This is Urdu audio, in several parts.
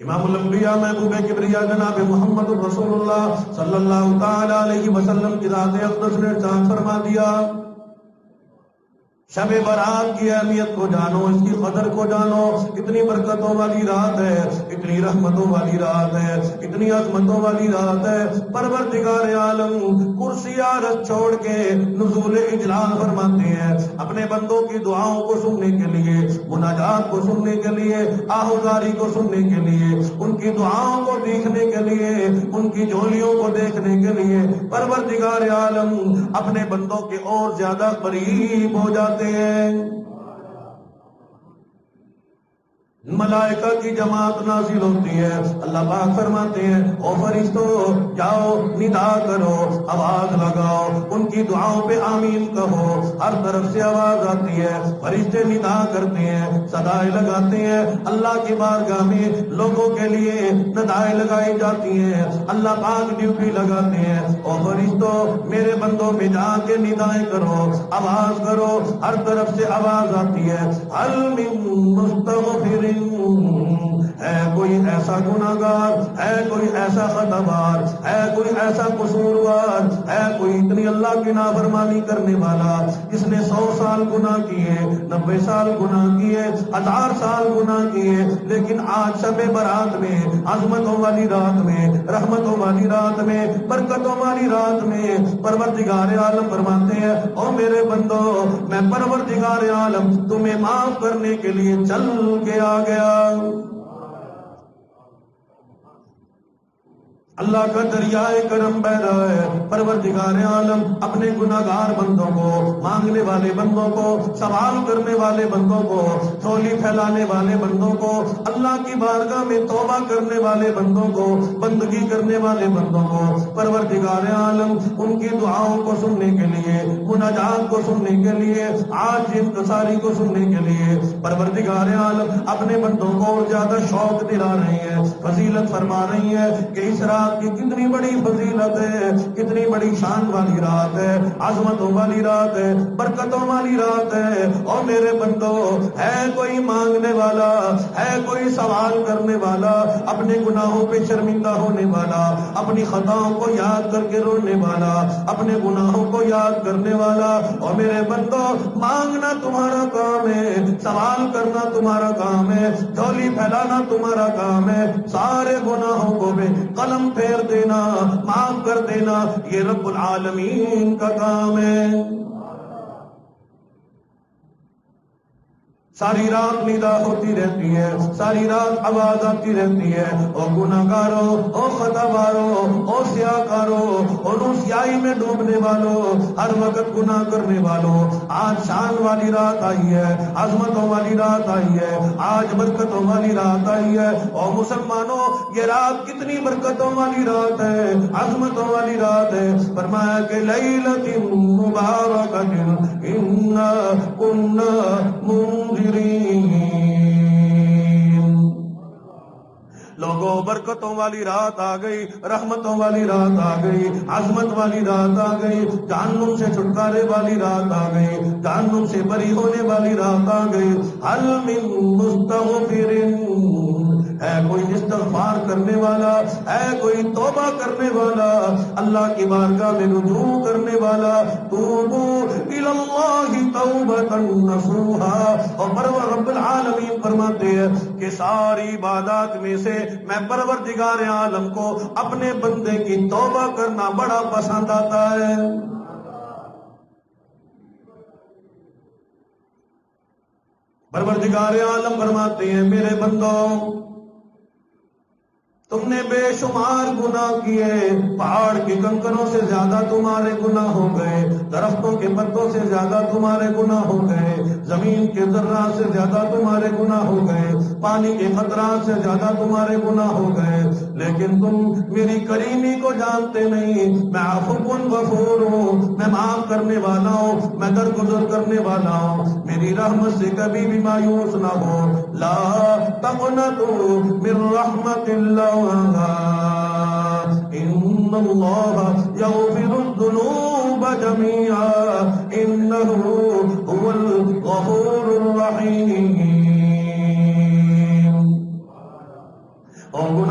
امام الانبیاء محبوب کبریا جناب محمد رسول اللہ صلی اللہ تعالی علیہ وسلم کی ذات اقدس نے ارشاد فرما دیا، شب برات کی اہمیت کو جانو، اس کی قدر کو جانو، اتنی برکتوں والی رات ہے، اتنی رحمتوں والی رات ہے، اتنی عظمتوں والی رات ہے۔ پروردگار عالم کرسی عرش چھوڑ کے نزول اجلال فرماتے ہیں اپنے بندوں کی دعاؤں کو سننے کے لیے، مناجات کو سننے کے لیے، آہوزاری کو سننے کے لیے، ان کی دعاؤں کو دیکھنے کے لیے، ان کی جھولیوں کو دیکھنے کے لیے پروردگار عالم اپنے بندوں کے اور زیادہ قریب ہو جاتے ہیں۔ ملائکہ کی جماعت نازل ہوتی ہے، اللہ پاک فرماتے ہیں او فرشتوں جاؤ ندا کرو، آواز لگاؤ، ان کی دعاؤں پہ آمین کہو۔ ہر طرف سے آواز آتی ہے، فرشتے ندا کرتے ہیں، صدائیں لگاتے ہیں، اللہ کی بارگاہ میں لوگوں کے لیے ندائیں لگائی جاتی ہیں، اللہ پاک ڈیوٹی لگاتے ہیں او فرشتوں میرے بندوں میں جا کے ندائیں کرو، آواز کرو۔ ہر طرف سے آواز آتی ہے، هل من مستغفر، ہے کوئی ایسا گناہگار، ہے کوئی ایسا خطاوار، ہے کوئی ایسا قصوروار، ہے کوئی اتنی اللہ کی نافرمانی کرنے والا جس نے 100 سال گناہ کیے، 90 سال گناہ کیے، 1000 سال گناہ کیے، لیکن آج شب برات میں، عظمتوں والی رات میں، رحمتوں والی رات میں، برکتوں والی رات میں پروردگار عالم فرماتے ہیں او میرے بندو میں پروردگار عالم تمہیں معاف کرنے کے لیے چل کے آ گیا۔ اللہ کا دریائے کرم بہ رہا ہے، پروردگار عالم اپنے گناہگار بندوں کو، مانگنے والے بندوں کو، سوال کرنے والے بندوں کو، جھولی پھیلانے والے بندوں کو، اللہ کی بارگاہ میں توبہ کرنے والے بندوں کو، بندگی کرنے والے بندوں کو پروردگار عالم ان کی دعاؤں کو سننے کے لیے، مناجات کو سننے کے لیے، آج انتصاری کو سننے کے لیے پروردگار عالم اپنے بندوں کو اور زیادہ شوق دلا رہی ہے، فضیلت فرما رہی ہے کہ اس رات کی کتنی بڑی فضیلت ہے، کتنی بڑی شان والی رات ہے، عظمتوں والی رات ہے، برکتوں والی رات ہے۔ اور میرے بندو ہے کوئی مانگنے والا، ہے کوئی سوال کرنے والا، اپنے گناہوں پہ شرمندہ ہونے والا، اپنی خطاؤں کو یاد کر کے رونے والا، اپنے گناہوں کو یاد کرنے والا، اور میرے بندو مانگنا تمہارا کام ہے، سوال کرنا تمہارا کام ہے، جھولی پھیلانا تمہارا کام ہے، سارے گناہوں کو بھی قلم پھیر دینا، معاف کر دینا، یہ رب العالمین کا کام ہے۔ ساری رات ندا ہوتی رہتی ہے، ساری رات آواز آتی رہتی ہے او گناہگارو، او خطاوارو، او سیاکارو، او سیاہی میں ڈوبنے والوں، ہر وقت گناہ کرنے والوں، آج شان والی رات آئی ہے، عظمتوں والی رات آئی ہے، آج برکتوں والی رات آئی ہے۔ او مسلمانوں یہ رات کتنی برکتوں والی رات ہے، عظمتوں والی رات ہے۔ فرمایا کہ لیلۃ مبارکۃ انا کنا منذرین، لوگوں برکتوں والی رات آ گئی، رحمتوں والی رات آ گئی، عظمت والی رات آ گئی، جہنم سے چھٹکارے والی رات آ گئی، جہنم سے بری ہونے والی رات آ گئی۔ هل من مستغفر، ہے کوئی استغفار کرنے والا، ہے کوئی توبہ کرنے والا، اللہ کی بارگاہ میں رجوع کرنے والا، توبو الی اللہ توبۃ نصوحا۔ اور رب العالمین فرماتے ہیں کہ ساری عبادات میں سے میں پروردگار عالم کو اپنے بندے کی توبہ کرنا بڑا پسند آتا ہے۔ پروردگار عالم فرماتے ہیں میرے بندوں تم نے بے شمار گناہ کیے، پہاڑ کے کنکروں سے زیادہ تمہارے گناہ ہو گئے، درختوں کے پتوں سے زیادہ تمہارے گناہ ہو گئے، زمین کے ذرات سے زیادہ تمہارے گناہ ہو گئے، پانی کے قطرات سے زیادہ تمہارے گناہ ہو گئے، لیکن تم میری کریمی کو جانتے نہیں۔ میں عفو غفور ہوں، میں معاف کرنے والا ہوں، میں درگزر کرنے والا ہوں، میری رحمت سے کبھی بھی مایوس نہ ہو۔ لا تقنطوا من رحمت اللہ، ان اللہ یغفر الذنوب جميعا انہ هو الغفور الرحیم۔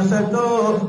SHO,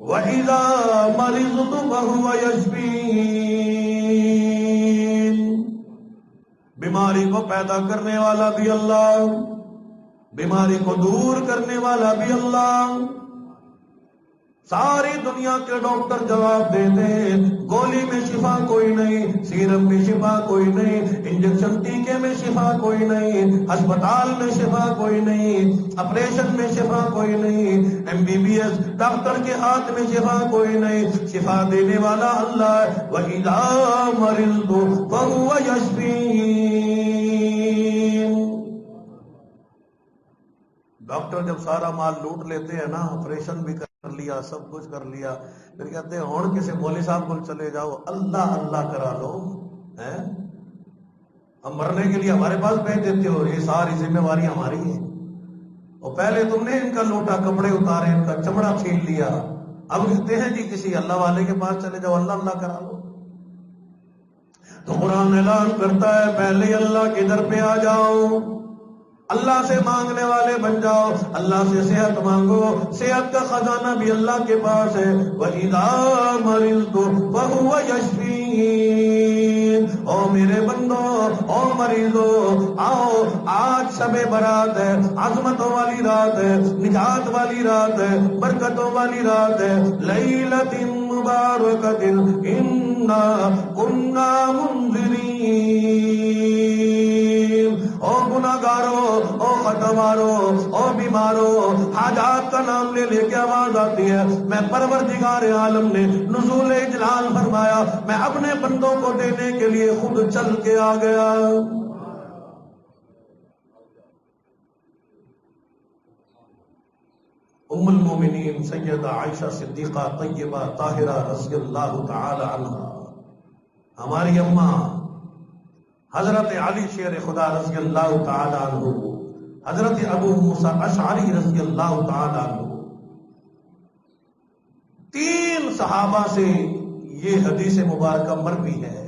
وَإِذَا مَرِضْتُ فَهُوَ يَشْفِينِ. بیماری کو پیدا کرنے والا بھی اللہ، بیماری کو دور کرنے والا بھی اللہ. ساری دنیا کے ڈاکٹر جواب دیتے ہیں گولی میں شفا کوئی نہیں، سیرم میں شفا کوئی نہیں، انجیکشن ٹیکے میں شفا کوئی نہیں، ہسپتال میں شفا کوئی نہیں، آپریشن میں شفا کوئی نہیں، MBBS ڈاکٹر کے ہاتھ میں شفا کوئی نہیں. شفا دینے والا اللہ ہے. وَإِذَا مَرِضْتُ فَهُوَ يَشْفِينِ. ڈاکٹر جب سارا مال لوٹ لیتے ہیں نا، آپریشن بھی کر لیا، سب کچھ کر لیا، پھر کہتے ہیں اور کسی مولوی صاحب کو چلے جاؤ، اللہ اللہ کرا لو. ہم مرنے کے لیے ہمارے پاس بھیج دیتے ہو، یہ ساری ذمہ داری ہماری ہے. اور پہلے تم نے ان کا لوٹا، کپڑے اتارے، ان کا چمڑا چھین لیا، اب کہتے ہیں جی کسی اللہ والے کے پاس چلے جاؤ، اللہ اللہ کرا لو. تو قرآن اعلان کرتا ہے پہلے اللہ کے در پہ آ جاؤ، اللہ سے مانگنے والے بن جاؤ، اللہ سے صحت مانگو، صحت کا خزانہ بھی اللہ کے پاس ہے. وَإِذَا مَرِضْتُ فَهُوَ يَشْفِينِ. او میرے بندو، او مریضو، آؤ، آج شب برات ہے، عظمتوں والی رات ہے، نجات والی رات ہے، برکتوں والی رات ہے. لیلۃ مبارکۃ انا کنا منذرین. او گناہگارو، او خطاوارو، او بیمارو، حاجات کا نام لے لے کے آواز آتی ہے. میں پروردگار عالم نے نزول اجلال فرمایا، میں اپنے بندوں کو دینے کے لیے خود چل کے آ گیا. ام المومنین سیدہ عائشہ صدیقہ طیبہ طاہرہ رضی اللہ تعالی عنہا، ہماری اماں حضرت علی شیر خدا رضی اللہ تعالی عنہ، حضرت ابو موسیٰ اشعری رضی اللہ تعالی عنہ، 3 صحابہ سے یہ حدیث مبارکہ مروی ہے.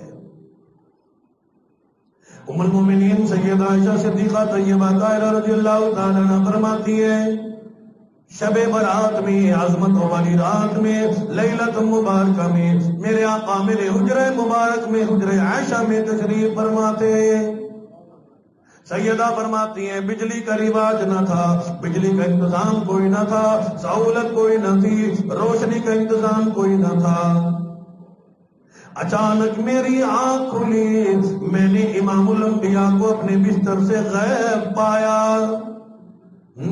ام المومنین سیدہ عائشہ صدیقہ طیبہ طاہرہ رضی اللہ تعالی عنہ فرماتی ہے شب برات میں، عظمتوں والی رات میں، لیلۃ مبارکہ میں میرے آقا میرے حجرہ مبارک میں، حجرہ عائشہ میں تشریف فرماتے. سیدہ فرماتی ہیں بجلی کا رواج نہ تھا، بجلی کا انتظام کوئی نہ تھا، سہولت کوئی نہ تھی، روشنی کا انتظام کوئی نہ تھا. اچانک میری آنکھ کھلی، میں نے امام الانبیاء کو اپنے بستر سے غائب پایا.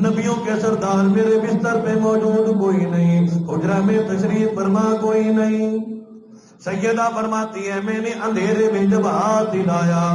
نبیوں کے سردار میرے بستر پہ موجود کوئی نہیں، حجرہ میں تشریف فرما کوئی نہیں. سیدہ فرماتی ہے میں نے اندھیرے میں جب ہاتھ ہلایا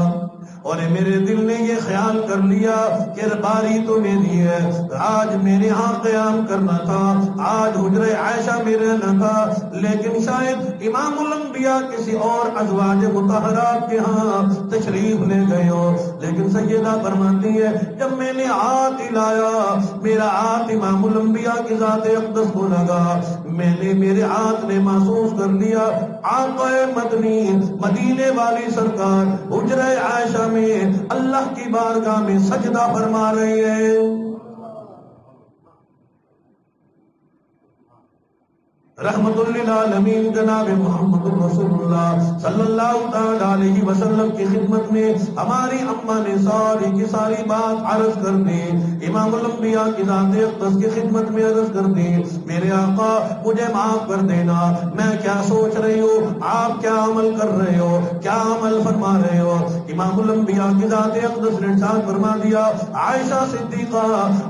اور میرے دل نے یہ خیال کر لیا کہ باری تو میری ہے، آج میرے ہاں قیام کرنا تھا، آج حجرہ عائشہ میں رہنا تھا، لیکن شاید امام الانبیاء کسی اور ازواج مطہرات کے ہاں تشریف لے گئے ہو. لیکن سیدہ فرماتی ہے جب میں نے ہاتھ ہلایا، میرا ہاتھ امام الانبیاء کی ذات اقدس کو لگا، میں نے میرے ہاتھ نے محسوس کر لیا آقا مدنی مدینے والی سرکار حجرہ عائشہ میں اللہ کی بارگاہ میں سجدہ فرما رہی ہے. رحمت للعالمین جناب محمد رسول اللہ صلی اللہ تعالی علیہ وسلم کی خدمت میں ہماری اماں نے ساری کی ساری بات عرض کر دی، امام الانبیاء کی ذات اقدس کی خدمت میں عرض کر دی میرے آقا مجھے معاف کر دینا، میں کیا سوچ رہی ہوں، آپ کیا عمل کر رہے ہو، کیا عمل فرما رہے ہو. امام الانبیاء کی ذات اقدس نے ارشاد فرما دیا عائشہ صدیقہ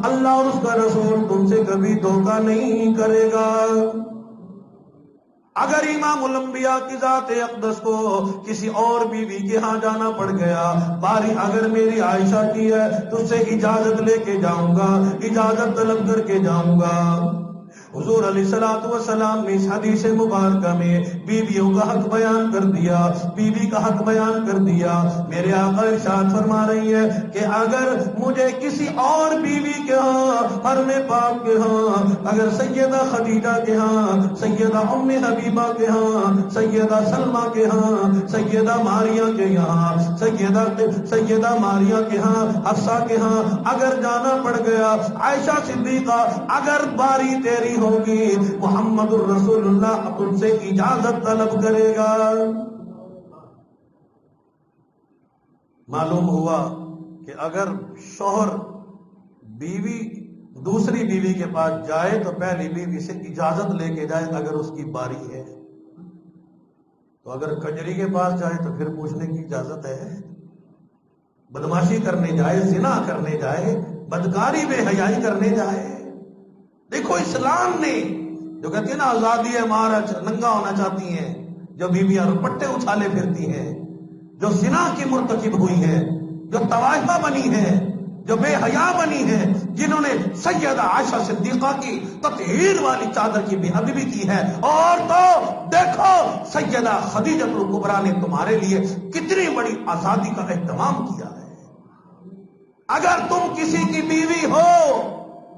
اللہ اور اس کا رسول تم سے کبھی دھوکہ نہیں کرے گا. اگر امام الانبیاء کی ذات اقدس کو کسی اور بیوی کے ہاں جانا پڑ گیا، باری اگر میری عائشہ کی ہے تو اس سے اجازت لے کے جاؤں گا، اجازت طلب کر کے جاؤں گا. حضور علیہ الصلوۃ والسلام نے اس حدیث مبارکہ میں بیویوں کا حق بیان کر دیا، بیوی کا حق بیان کر دیا. میرے آقا ارشاد فرما رہی ہے کہ اگر مجھے کسی اور بیوی کے ہاں، حرم پاک کے ہاں، اگر سیدہ خدیجہ کے ہاں، سیدہ ام حبیبہ کے ہاں، سیدہ سلمہ کے ہاں، سیدہ ماریہ کے یہاں، سیدہ ماریہ کے ہاں، حفصہ کے ہاں اگر جانا پڑ گیا، عائشہ صدیقہ اگر باری تیری بیوی ہوگی محمد الرسول اللہ اب ان سے اجازت طلب کرے گا۔ معلوم ہوا کہ اگر شوہر بیوی دوسری بیوی کے پاس جائے تو پہلی بیوی سے اجازت لے کے جائے اگر اس کی باری ہے، تو اگر کنجری کے پاس جائے تو پھر پوچھنے کی اجازت ہے؟ بدماشی کرنے جائے، زنا کرنے جائے، بدکاری بے حیائی کرنے جائے؟ دیکھو اسلام نے جو کہتی ہے نا آزادی ہے ہمارا، ننگا ہونا چاہتی ہیں جو بیویاں رپٹے اچھالے پھرتی ہیں، جو زنا کی مرتکب ہوئی ہیں، جو طوائفہ بنی ہیں، جو بے حیا بنی ہیں، جنہوں نے سیدہ عائشہ صدیقہ کی تطہیر والی چادر کی بے ادبی کی ہے، اور تو دیکھو سیدہ خدیجہ الکبریٰ نے تمہارے لیے کتنی بڑی آزادی کا اہتمام کیا ہے۔ اگر تم کسی کی بیوی ہو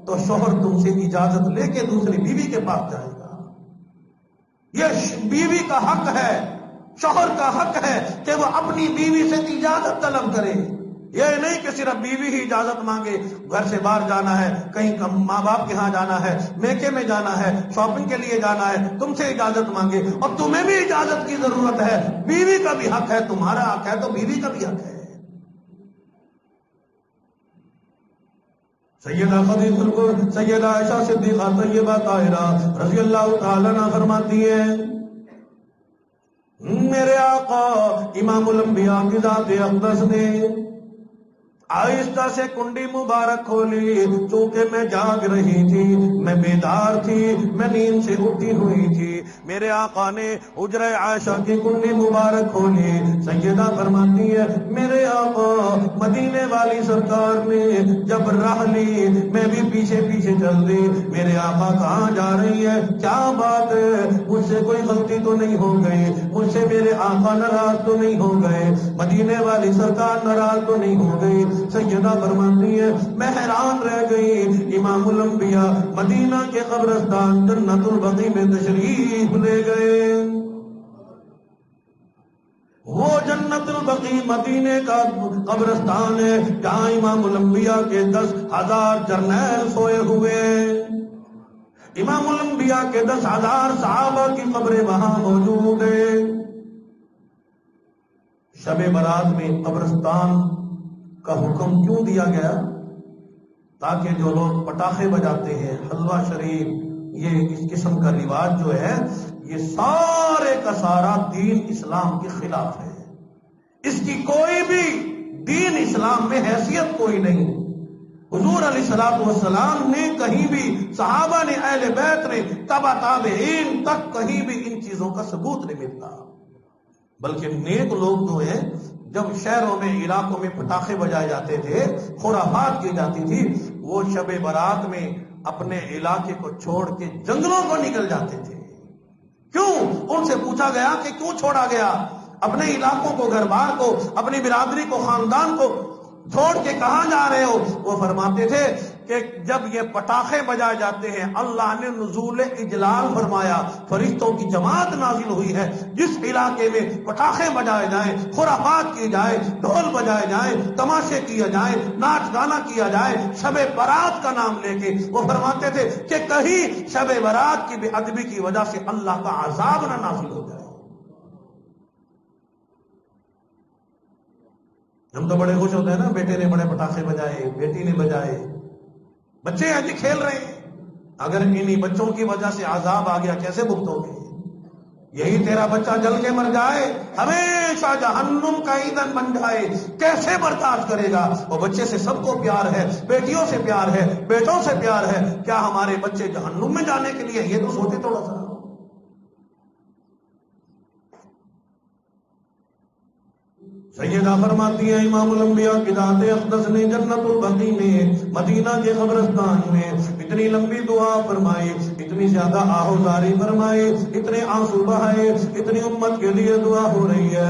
تو شوہر تم سے اجازت لے کے دوسری بیوی کے پاس جائے گا۔ یہ بیوی کا حق ہے، شوہر کا حق ہے کہ وہ اپنی بیوی سے اجازت طلب کرے۔ یہ نہیں کہ صرف بیوی ہی اجازت مانگے، گھر سے باہر جانا ہے، کہیں ماں باپ کے ہاں جانا ہے، میکے میں جانا ہے، شاپنگ کے لیے جانا ہے، تم سے اجازت مانگے، اور تمہیں بھی اجازت کی ضرورت ہے۔ بیوی کا بھی حق ہے، تمہارا حق ہے تو بیوی کا بھی حق ہے۔ سیدہ خدیجہ کو سیدہ عائشہ صدیقہ طیبہ طاہرہ رضی اللہ تعالی عنہ فرماتی ہیں، میرے آقا امام الانبیاء کی ذات اقدس نے آہستہ سے کنڈی مبارک کھولی، چونکہ میں جاگ رہی تھی، میں بیدار تھی، میں نیند سے اٹھی ہوئی تھی۔ میرے آقا نے حجرہ عائشہ کی کنڈی مبارک کھولی۔ سیدہ فرماتی ہے میرے آقا مدینے والی سرکار نے جب راہ لی میں بھی پیچھے پیچھے چل دی۔ میرے آقا کہاں جا رہی ہے، کیا بات ہے، مجھ سے کوئی غلطی تو نہیں ہو گئی، مجھ سے میرے آقا ناراض تو نہیں ہو گئے، مدینے والی سرکار ناراض تو نہیں ہو گئی؟ سیدہ فرماتی ہے میں حیران رہ گئی۔ امام الانبیاء مدینہ کے قبرستان جنت البقیع میں تشریف لے گئے۔ وہ جنت البقیع مدینے کا قبرستان ہے جہاں امام الانبیاء کے 10,000 جرنیل سوئے ہوئے، امام الانبیاء کے 10,000 صحابہ کی قبریں وہاں موجود ہیں۔ شب برات میں قبرستان کا حکم کیوں دیا گیا؟ تاکہ جو لوگ پٹاخے بجاتے ہیں، حلوہ شریف، یہ اس قسم کا رواج جو ہے یہ سارے کا سارا دین اسلام کے خلاف ہے، اس کی کوئی بھی دین اسلام میں حیثیت کوئی نہیں۔ حضور علیہ الصلوۃ والسلام نے کہیں بھی، صحابہ نے، اہل بیت نے، تبع تابعین تک کہیں بھی ان چیزوں کا ثبوت نہیں ملتا۔ بلکہ نیک لوگ جو ہیں جب شہروں میں، علاقوں میں پٹاخے بجائے جاتے تھے، خرافات کی جاتی تھی، وہ شب برات میں اپنے علاقے کو چھوڑ کے جنگلوں کو نکل جاتے تھے۔ کیوں؟ ان سے پوچھا گیا کہ کیوں چھوڑا گیا؟ اپنے علاقوں کو، گھر بار کو، اپنی برادری کو، خاندان کو چھوڑ کے کہاں جا رہے ہو؟ وہ فرماتے تھے کہ جب یہ پٹاخے بجائے جاتے ہیں اللہ نے نزول اجلال فرمایا، فرشتوں کی جماعت نازل ہوئی ہے۔ جس علاقے میں پٹاخے بجائے جائیں، خرافات کی جائے، ڈھول بجائے جائیں، تماشے کیا جائیں، ناچ گانا کیا جائے، شب برات کا نام لے کے، وہ فرماتے تھے کہ کہیں شب برات کی بے ادبی کی وجہ سے اللہ کا عذاب نہ نازل ہو جائے۔ ہم تو بڑے خوش ہوتے ہیں نا، بیٹے نے بڑے پٹاخے بجائے، بیٹی نے بجائے، بچے آج کھیل رہے ہیں، اگر انہی بچوں کی وجہ سے عذاب آ گیا کیسے بھگتو گے؟ یہی تیرا بچہ جل کے مر جائے، ہمیشہ جہنم کا ایندھن بن جائے، کیسے برداشت کرے گا؟ وہ بچے سے سب کو پیار ہے، بیٹیوں سے پیار ہے، بیٹوں سے پیار ہے، کیا ہمارے بچے جہنم میں جانے کے لیے؟ یہ تو سوچے تھوڑا سا۔ سیدہ فرماتی ہے امام الانبیاء کی ذات اقدس نے جنت البقیع میں، مدینہ کے قبرستان میں اتنی لمبی دعا فرمائی، اتنی زیادہ آہوزاری فرمائی، اتنے آنسو بہائے، اتنی امت کے لیے دعا ہو رہی ہے۔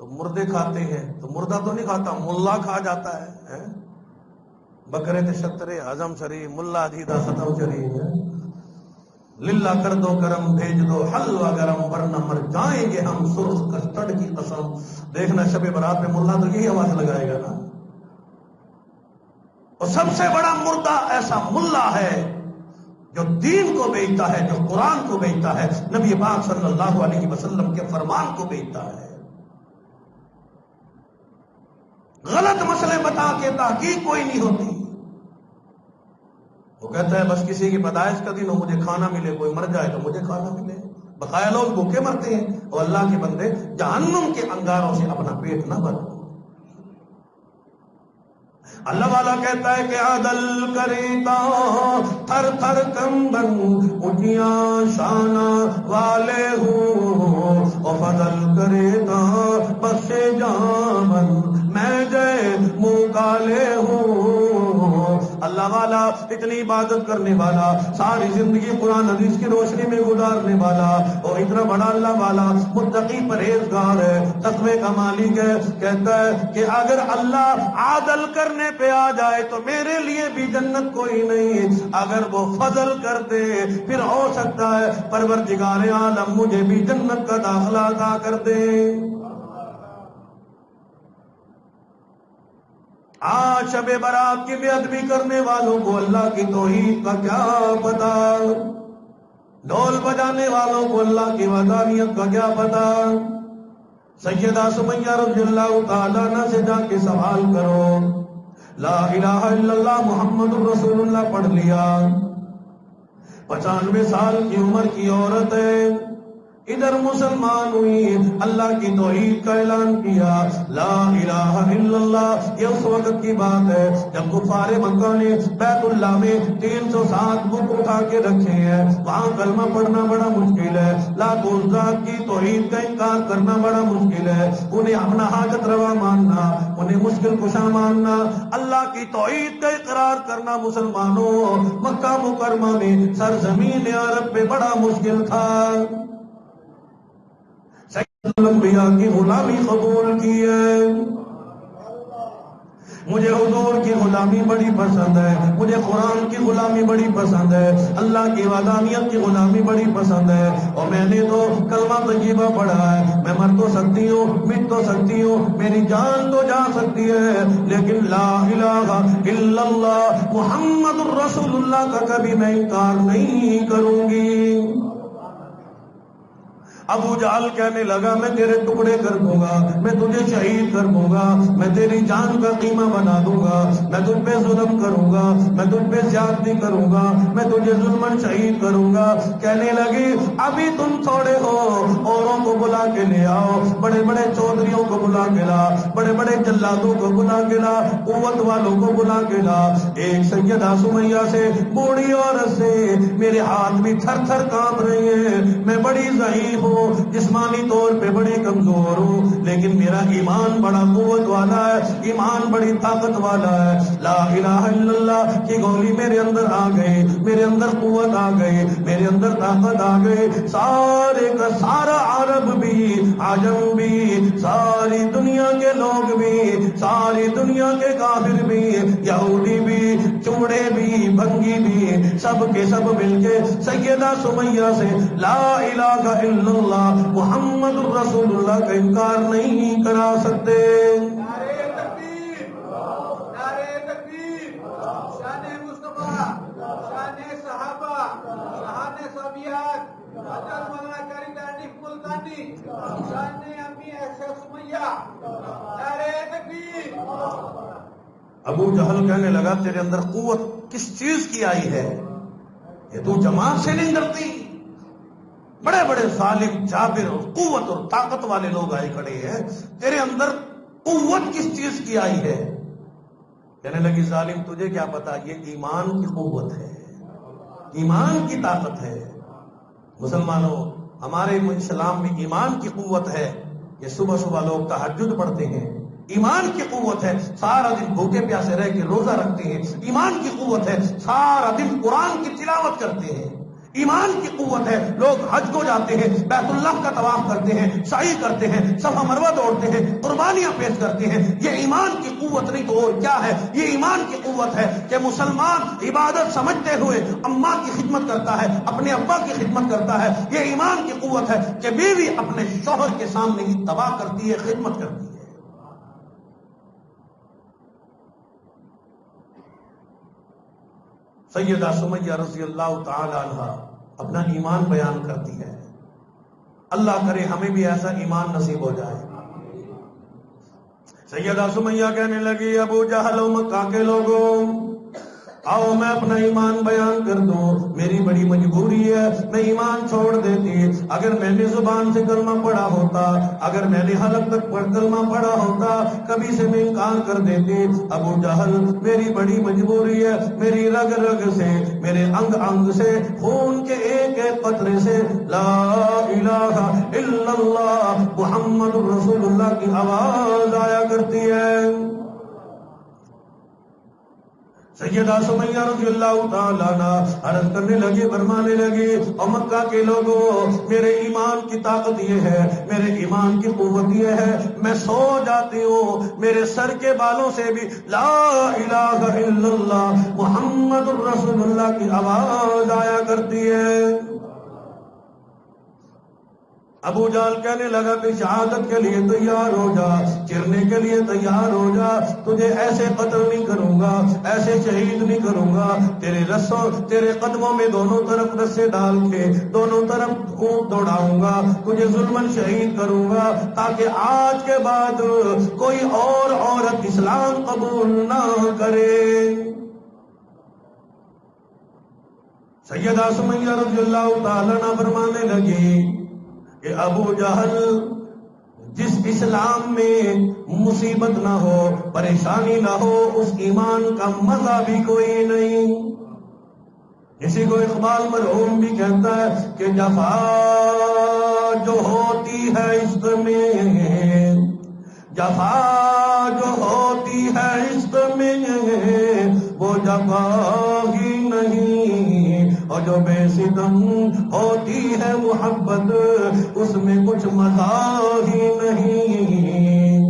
تو مردے کھاتے ہیں، تو مردہ تو نہیں کھاتا، ملا کھا جاتا ہے۔ بکرے تشترے اعظم شریف ملا جیدہ ختم شریف ہے۔ للہ کر دو کرم بھیج دو حلوہ گرم ورنہ مر جائیں گے ہم سرخ کسٹرڈ کی قسم۔ دیکھنا شب برات میں ملا تو یہی آواز لگائے گا نا۔ اور سب سے بڑا مردہ ایسا ملا ہے جو دین کو بیچتا ہے، جو قرآن کو بیچتا ہے، نبی پاک صلی اللہ علیہ وسلم کے فرمان کو بیچتا ہے، غلط مسئلے بتا کے تحقیق کوئی نہیں ہوتی۔ وہ کہتا ہے بس کسی کی پیدائش کا دن ہو مجھے کھانا ملے، کوئی مر جائے تو مجھے کھانا ملے۔ بقایا لوگ بھوکے مرتے ہیں اور اللہ کے بندے جہنم کے انگاروں سے اپنا پیٹ نہ بھرو۔ اللہ والا کہتا ہے کہ عدل کریتا تھر تھر کمبن اٹھیاں شانہ والے ہوں، اور فضل کریتا بس جامن میں جے منہ کالے ہوں۔ اللہ والا اتنی عبادت کرنے والا، ساری زندگی قرآن حدیث کی روشنی میں گزارنے والا، اور اتنا بڑا اللہ والا متقی پرہیزگار ہے، تقوی کا مالک ہے، کہتا ہے کہ اگر اللہ عادل کرنے پہ آ جائے تو میرے لیے بھی جنت کوئی نہیں، اگر وہ فضل کر دے پھر ہو سکتا ہے پروردگار عالم مجھے بھی جنت کا داخلہ عطا کر دے۔ آج شب برات کی بے ادبی کرنے والوں کو اللہ کی توحید کا کیا پتا، ڈھول بجانے والوں کو اللہ کی وحدانیت کا کیا پتا۔ سیدہ سمیہ رضی اللہ تعالیٰ عنہ سے جا کے سوال کرو، لا الہ الا اللہ محمد رسول اللہ پڑھ لیا، 95 سال کی عمر کی عورت ہے، ادھر مسلمان ہوئی، اللہ کی توحید کا اعلان کیا، لا الہ الا اللہ۔ یہ اس وقت کی بات ہے جب کفار مکہ نے بیت اللہ میں 307 بت اٹھا کے رکھے ہیں، وہاں کلمہ پڑھنا بڑا مشکل ہے، لات عزیٰ کی توحید کا انکار کرنا بڑا مشکل ہے، انہیں اپنا حاجت روا ماننا، انہیں مشکل کشا ماننا، اللہ کی توحید کا اقرار کرنا مسلمانوں مکہ مکرمہ میں سرزمین عرب پہ بڑا مشکل تھا۔ انبیاء کی غلامی قبول کی ہے، مجھے حضور کی غلامی بڑی پسند ہے، مجھے قرآن کی غلامی بڑی پسند ہے، اللہ کی وحدانیت کی غلامی بڑی پسند ہے، اور میں نے تو کلمہ طیبہ پڑھا ہے، میں مر تو سکتی ہوں مٹ تو سکتی ہوں، میری جان تو جا سکتی ہے، لیکن لا الہ الا اللہ محمد الرسول اللہ کا کبھی میں انکار نہیں کروں گی۔ ابو جہل کہنے لگا میں تیرے ٹکڑے کر دوں گا، میں تجھے شہید کر دوں گا، میں تیری جان کا قیمہ بنا دوں گا، میں تجھ پہ ظلم کروں گا، میں تجھ پہ زیادتی کروں گا، میں تجھے ظلمن شہید کروں گا۔ کہنے لگی ابھی تم تھوڑے ہو، اوروں کو بلا کے لے آؤ، بڑے بڑے چودھریوں کو بلا کے لا، بڑے بڑے جلادوں کو بلا کے لا، قوت والوں کو بلا کے لا۔ ایک سیدہ سمیہ سے بوڑھی عورت سے میرے ہاتھ بھی تھر تھر کانپ رہے ہیں، میں بڑی ضعیف ہوں، جسمانی طور پہ بڑی کمزور ہوں، لیکن میرا ایمان بڑا قوت والا ہے، ایمان بڑی طاقت والا ہے۔ لا الہ الا اللہ کی گولی میرے اندر آ گئی، میرے اندر قوت آ گئی، میرے اندر طاقت آ گئی، سارے کا سارا عرب بھی عجم بھی، ساری دنیا کے لوگ بھی، ساری دنیا کے کافر بھی، یہودی بھی، چوڑے بھی، بھنگی بھی، سب کے سب مل کے سیدہ سمیہ سے لا الہ الا اللہ محمد الرسول اللہ کا انکار نہیں کرا سکتے۔ نعرہ تکبیر، نعرہ تکبیر، شان مصطفیٰ، شان صحابہ، شان صحابیات، حضرت مولانا قاری تعریف ملتانی، شان امی عائشہ سمیہ، نعرہ تکبیر۔ ابو جہل کہنے لگا تیرے اندر قوت کس چیز کی آئی ہے، یہ تو جماعت سے نہیں ڈرتی؟ بڑے بڑے ظالم جابر اور قوت اور طاقت والے لوگ آئے کھڑے ہیں، تیرے اندر قوت کس چیز کی آئی ہے؟ کہنے لگی ظالم تجھے کیا پتا، یہ ایمان کی قوت ہے، ایمان کی طاقت ہے۔ مسلمانوں ہمارے اسلام میں ایمان کی قوت ہے، یہ صبح صبح لوگ تہجد پڑھتے ہیں، ایمان کی قوت ہے، سارا دن بھوکے پیاسے رہ کے روزہ رکھتے ہیں، ایمان کی قوت ہے، سارا دن قرآن کی تلاوت کرتے ہیں، ایمان کی قوت ہے. لوگ حج کو جاتے ہیں, بیت اللہ کا طواف کرتے ہیں, سعی کرتے ہیں, صفا مروہ دوڑتے ہیں, قربانیاں پیش کرتے ہیں. یہ ایمان کی قوت نہیں تو اور کیا ہے؟ یہ ایمان کی قوت ہے کہ مسلمان عبادت سمجھتے ہوئے اماں کی خدمت کرتا ہے, اپنے ابا کی خدمت کرتا ہے. یہ ایمان کی قوت ہے کہ بیوی اپنے شوہر کے سامنے ہی تباہ کرتی ہے, خدمت کرتی ہے. سیدہ سمیہ رضی اللہ تعالی عنہ اپنا ایمان بیان کرتی ہے. اللہ کرے ہمیں بھی ایسا ایمان نصیب ہو جائے. سیدہ سمیہ کہنے لگی, ابو جہل و مکہ کے لوگوں, آؤ میں اپنا ایمان بیان کر دوں. میری بڑی مجبوری ہے, میں ایمان چھوڑ دیتی. اگر میں نے زبان سے کلمہ پڑھا ہوتا, اگر میں نے حلق تک کلمہ پڑھا ہوتا, کبھی سے میں انکار کر دیتی. ابو جہل, میری بڑی مجبوری ہے, میری رگ رگ سے, میرے انگ انگ سے, خون کے ایک ایک قطرے سے لا الہ الا اللہ محمد رسول اللہ کی آواز آیا کرتی ہے. سیدہ سمیہ رضی اللہ تعالیٰ عنہ عرض کرنے لگی, فرمانے لگی, اور مکہ کے لوگوں, میرے ایمان کی طاقت یہ ہے, میرے ایمان کی قوت یہ ہے, میں سو جاتی ہوں, میرے سر کے بالوں سے بھی لا الہ الا اللہ محمد رسول اللہ کی آواز آیا کرتی ہے. ابو جہل کہنے لگا کہ شہادت کے لیے تیار ہو جا, چرنے کے لیے تیار ہو جا, تجھے ایسے قتل نہیں کروں گا, ایسے شہید نہیں کروں گا, تیرے رسوں, تیرے قدموں میں دونوں طرف رسے ڈال کے دونوں طرف اونٹ دوڑاؤں گا, تجھے ظلمن شہید کروں گا, تاکہ آج کے بعد کوئی اور عورت اسلام قبول نہ کرے. سیدہ سمیہ رضی اللہ تعالیٰ عنہ فرمانے لگی کہ ابو جہل, جس اسلام میں مصیبت نہ ہو, پریشانی نہ ہو, اس ایمان کا مزہ بھی کوئی نہیں. اسی کو اقبال مرحوم بھی کہتا ہے کہ جفا جو ہوتی ہے عشق میں, جفا جو ہوتی ہے عشق میں, وہ جفا ہی نہیں, اور جو بے ستم ہوتی ہے محبت, اس میں کچھ مزہ ہی نہیں.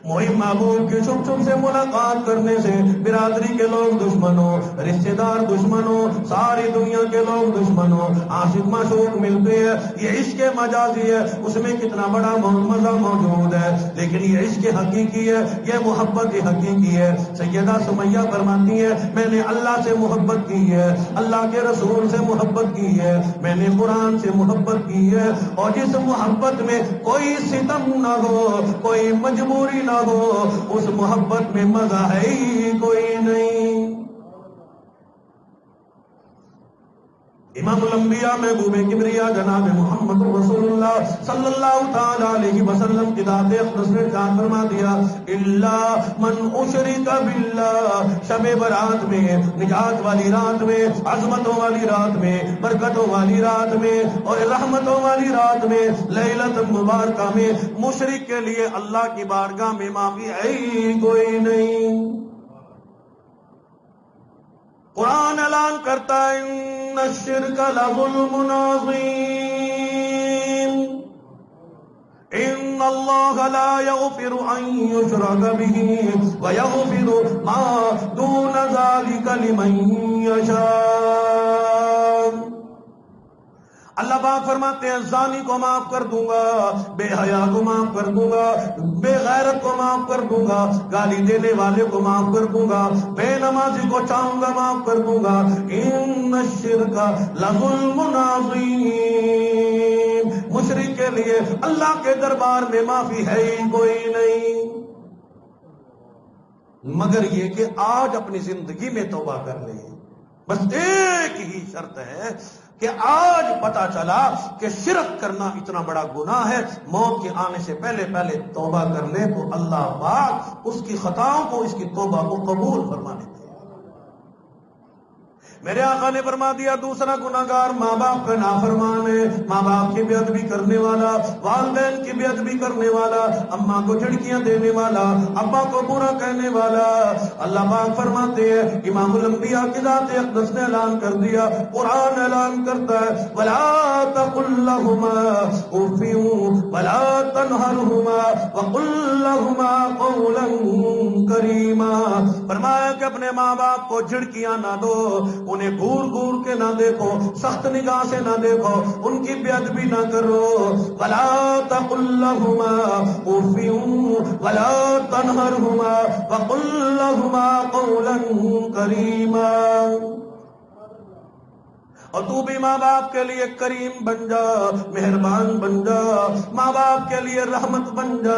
محب محبوب کی چھپ چھپ سے ملاقات کرنے سے برادری کے لوگ دشمنوں, رشتے دار دشمنوں, ساری دنیا کے لوگ دشمنوں, عاشق معشوق ملتے ہیں. یہ عشق مجازی ہے, اس میں کتنا بڑا مزہ موجود ہے, لیکن یہ عشق حقیقی ہے, یہ محبت حقیقی ہے. سیدہ سمیہ فرماتی ہے, میں نے اللہ سے محبت کی ہے, اللہ کے رسول سے محبت کی ہے, میں نے قرآن سے محبت کی ہے, اور جس محبت میں کوئی ستم نہ ہو, کوئی مجبوری نہ ہو, اس محبت میں مزہ ہے ہی کوئی نہیں. امام الانبیاء محبوب کبریا جناب محمد رسول اللہ صلی اللہ تعالی علیہ وسلم کی ذات اقدس نے ارشاد فرما دیا, الا من اشرک باللہ, شب برات میں, نجات والی رات میں, عظمتوں والی رات میں, برکتوں والی رات میں, اور رحمتوں والی رات میں, لیلۃ مبارکہ میں, مشرک کے لیے اللہ کی بارگاہ میں معافی ہے ہی کوئی نہیں. قرآن اعلان کرتا ہے, ان الشرک لظلم عظیم, ان اللہ لا یغفر ان یشرک به ویغفر ما دون ذلک لمن یشاء. اللہ پاک فرماتے ہیں, زانی کو معاف کر دوں گا, بے حیا کو معاف کر دوں گا, بے غیرت کو معاف کر دوں گا, گالی دینے والے کو معاف کر دوں گا, بے نمازی کو چاہوں گا معاف کر دوں گا. ان الشرک لظلم عظیم, مشرک کے لیے اللہ کے دربار میں معافی ہے ہی کوئی نہیں, مگر یہ کہ آج اپنی زندگی میں توبہ کر لیں. بس ایک ہی شرط ہے کہ آج پتا چلا کہ شرک کرنا اتنا بڑا گناہ ہے, موت کے آنے سے پہلے پہلے توبہ کر لے تو اللہ پاک اس کی خطاؤں کو, اس کی توبہ کو قبول فرما لیتے ہیں. میرے آقا نے فرما دیا دوسرا گناہگار ماں باپ کا نافرمان ہے، ماں باپ کی بے ادبی کرنے والا، والدین کی بے ادبی کرنے والا، اماں کو جھڑکیاں دینے والا، ابا کو برا کہنے والا۔ اللہ پاک فرماتے ہیں، امام الانبیاء کی ذات اقدس نے اعلان کر دیا، قرآن اعلان کرتا ہے، وَلَا تَقُل لَّهُمَا اُفٍّ وَلَا تَنْهَرْهُمَا وَقُل لَّهُمَا قَوْلًا كَرِيمًا۔ فرمایا کہ اپنے ماں باپ کو جھڑکیاں نہ دو، انہیں گھور گھور کے نہ دیکھو، سخت نگاہ سے نہ دیکھو، ان کی بے ادبی نہ کرو۔ وَلَا تَقُل لَّهُمَا اُفٍّ وَلَا تَنْهَرْهُمَا وَقُل لَّهُمَا قَوْلًا كَرِيمًا۔ اور تو بھی ماں باپ کے لیے کریم بن جا، مہربان بن جا، ماں باپ کے لیے رحمت بن جا۔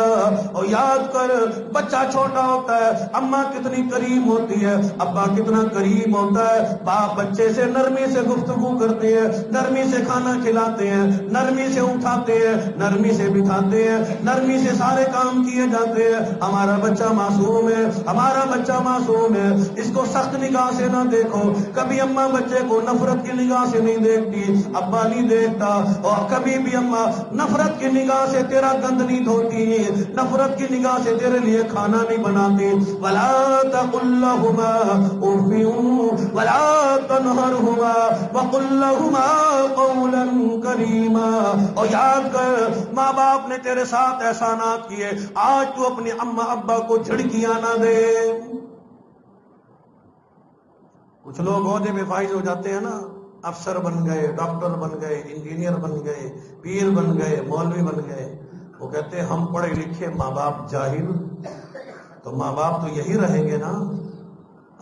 اور یاد کر، بچہ چھوٹا ہوتا ہے، اماں کتنی کریم ہوتی ہے، ابا کتنا کریم ہوتا ہے۔ باپ بچے سے نرمی سے گفتگو کرتے ہیں، نرمی سے کھانا کھلاتے ہیں، نرمی سے اٹھاتے ہیں، نرمی سے بٹھاتے ہیں، نرمی سے سارے کام کیے جاتے ہیں۔ ہمارا بچہ معصوم ہے، ہمارا بچہ معصوم ہے، اس کو سخت نگاہ سے نہ دیکھو۔ کبھی اماں بچے کو نفرت کی نگاہ سے نہیں دیکھتی، ابا نہیں دیکھتا، اور کبھی بھی اماں نفرت کی نگاہ سے تیرا گند نہیں دھوتی، نفرت کی نگاہ سے تیرے لیے کھانا نہیں بناتی۔ وَلَا تَقُل لَّهُمَا اُفٍّ وَلَا تَنْهَرْهُمَا وَقُل لَّهُمَا قَوْلًا كَرِيمًا۔ اور یاد کر، ماں باپ نے تیرے ساتھ احسانات کیے، آج تو اپنے اماں ابا کو جھڑکیاں نہ دے۔ کچھ لوگ عہدے میں فائز ہو جاتے ہیں نا، افسر بن گئے، ڈاکٹر بن گئے، انجینئر بن گئے، پیر بن گئے، مولوی بن گئے، وہ کہتے ہیں ہم پڑھے لکھے، ماں باپ جاہل۔ تو ماں باپ تو یہی رہیں گے نا،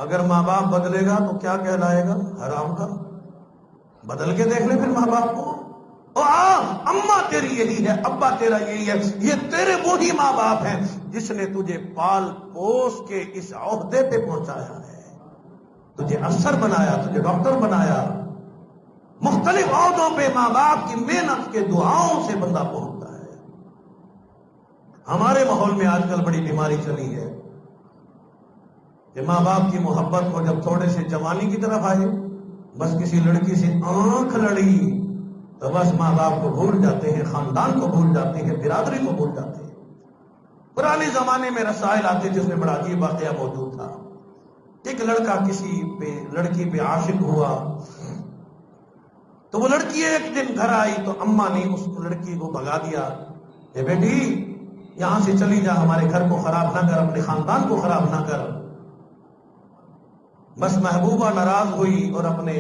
اگر ماں باپ بدلے گا تو کیا کہلائے گا؟ حرام کا۔ بدل کے دیکھ لے پھر ماں باپ کو، اماں تیری یہی ہے، ابا تیرا یہی ہے، یہ تیرے وہی ماں باپ ہیں جس نے تجھے پال پوس کے اس عہدے پہ پہنچایا ہے، تجھے افسر بنایا، تجھے ڈاکٹر بنایا۔ مختلف عہدوں پہ ماں باپ کی محنت کے دعاؤں سے بندہ پہنچتا ہے۔ ہمارے ماحول میں آج کل بڑی بیماری چلی ہے کہ ماں باپ کی محبت کو جب تھوڑے سے جوانی کی طرف آئے، بس کسی لڑکی سے آنکھ لڑی تو بس ماں باپ کو بھول جاتے ہیں، خاندان کو بھول جاتے ہیں، برادری کو بھول جاتے ہیں۔ پرانے زمانے میں رسائل آتے جس میں بڑا عجیب واقعہ موجود تھا۔ ایک لڑکا کسی لڑکی پہ عاشق ہوا، تو وہ لڑکی ایک دن گھر آئی تو اماں نے اس لڑکی کو بھگا دیا، اے بیٹی یہاں سے چلی جا، ہمارے گھر کو خراب نہ کر، اپنے خاندان کو خراب نہ کر۔ بس محبوبہ ناراض ہوئی اور اپنے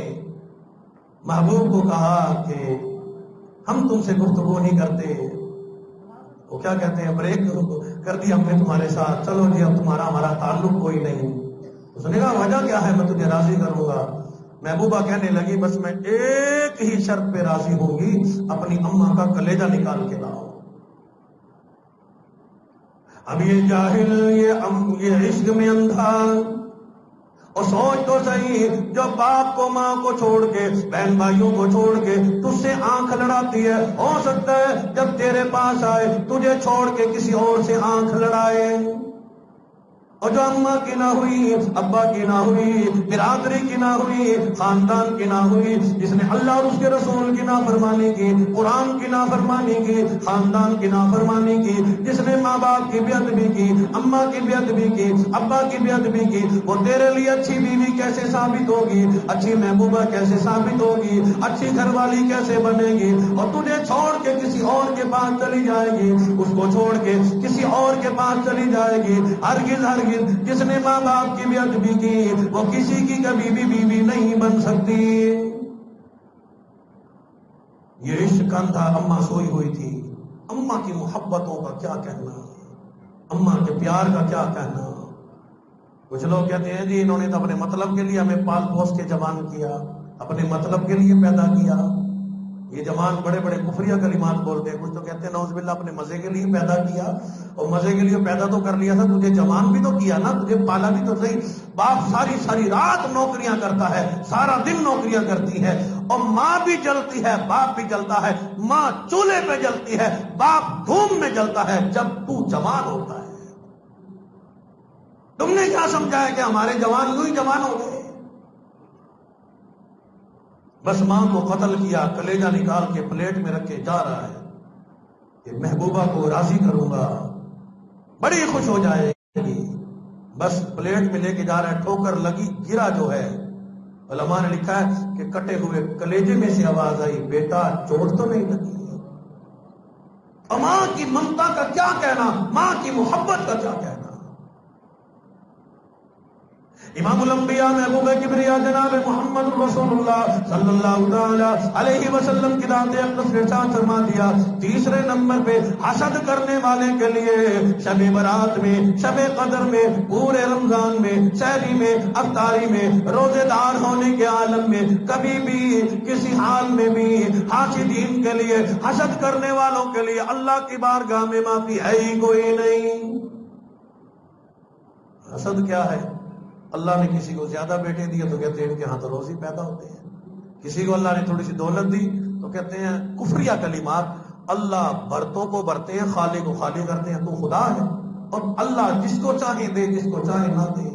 محبوب کو کہا کہ ہم تم سے گفتگو نہیں کرتے، وہ کیا کہتے ہیں، بریک کر دیا ہم نے تمہارے ساتھ، چلو جی اب تمہارا ہمارا تعلق کوئی نہیں۔ اس نے کہا وجہ کیا ہے، میں تجھے راضی کروں گا۔ محبوبہ کہنے لگی بس میں ایک ہی شرط پہ راضی ہوں گی، اپنی اماں کا کلیجہ نکال کے لاؤ۔ اب یہ جاہل، یہ عشق میں اندھا، اور سوچ تو صحیح، جو باپ کو ماں کو چھوڑ کے، بہن بھائیوں کو چھوڑ کے تجھ سے آنکھ لڑاتی ہے، ہو سکتا ہے جب تیرے پاس آئے تجھے چھوڑ کے کسی اور سے آنکھ لڑائے۔ اور جو اماں کی نہ ہوئی، ابا کی نہ ہوئی، برادری کی نہ ہوئی، خاندان کی نہ ہوئی، جس نے اللہ اور اس کے رسول کی نافرمانی کی، قرآن کی نافرمانی کی، خاندان کی نافرمانی کی، جس نے ماں باپ کی بے ادبی کی، اماں کی بے ادبی کی، ابا کی بے ادبی کی، وہ تیرے لیے اچھی بیوی کیسے ثابت ہوگی، اچھی محبوبہ کیسے ثابت ہوگی، اچھی گھر والی کیسے بنے گی؟ اور تجھے چھوڑ کے کسی اور کے پاس چلی جائے گی، اس کو چھوڑ کے کسی اور کے پاس چلی جائے گی۔ ہرگز ہرگز جس نے ماں باپ کی بے ادبی کی وہ کسی کی کبھی بھی بیوی نہیں بن سکتی۔ یہ عشق اندھا، اماں سوئی ہوئی تھی، اماں کی محبتوں کا کیا کہنا، اماں کے پیار کا کیا کہنا۔ کچھ لوگ کہتے ہیں جی انہوں نے تو اپنے مطلب کے لیے ہمیں پال پوس کے جوان کیا، اپنے مطلب کے لیے پیدا کیا۔ یہ جوان بڑے بڑے کفریہ کلمات بولتے ہیں، کچھ تو کہتے ہیں نعوذ باللہ اپنے مزے کے لیے پیدا کیا، اور مزے کے لیے پیدا تو کر لیا تھا، تجھے جوان بھی تو کیا نا، تجھے پالا بھی تو صحیح۔ باپ ساری رات نوکریاں کرتا ہے، سارا دن نوکریاں کرتی ہے، اور ماں بھی جلتی ہے، باپ بھی جلتا ہے، ماں چولہے پہ جلتی ہے، باپ دھوم میں جلتا ہے جب تو جوان ہوتا ہے۔ تم نے کیا سمجھا ہے کہ ہمارے جوان یوں ہی جوان ہو گئے؟ بس ماں کو قتل کیا، کلیجہ نکال کے پلیٹ میں رکھ کے جا رہا ہے کہ محبوبہ کو راضی کروں گا، بڑی خوش ہو جائے گی. بس پلیٹ میں لے کے جا رہا ہے، ٹھوکر لگی، گرا جو ہے. علماء نے لکھا ہے کہ کٹے ہوئے کلیجے میں سے آواز آئی، بیٹا چوٹ تو نہیں لگی ہے. اور ماں کی ممتا کا کیا کہنا، ماں کی محبت کا کیا کہنا. امام الانبیاء محبوب کبریا جناب محمد رسول اللہ صلی اللہ تعالی علیہ وسلم کی ذات اقدس نے ارشاد فرما دیا، تیسرے نمبر پہ حسد کرنے والے کے لیے شب برات میں، شب قدر میں، پورے رمضان میں، سحری میں، افطاری میں، روزے دار ہونے کے عالم میں، کبھی بھی کسی حال میں بھی حاسدین کے لیے، حسد کرنے والوں کے لیے اللہ کی بارگاہ میں معافی ہے ہی کوئی نہیں. حسد کیا ہے؟ اللہ نے کسی کو زیادہ بیٹے دیے تو کہتے ہیں ان کے ہاں تو روزی پیدا ہوتے ہیں. کسی کو اللہ نے تھوڑی سی دولت دی تو کہتے ہیں کفریہ کلمات. اللہ برتوں کو برتے ہیں، خالی کو خالی کرتے ہیں. تو خدا ہے اور اللہ جس کو چاہے دے، جس کو چاہے نہ دے.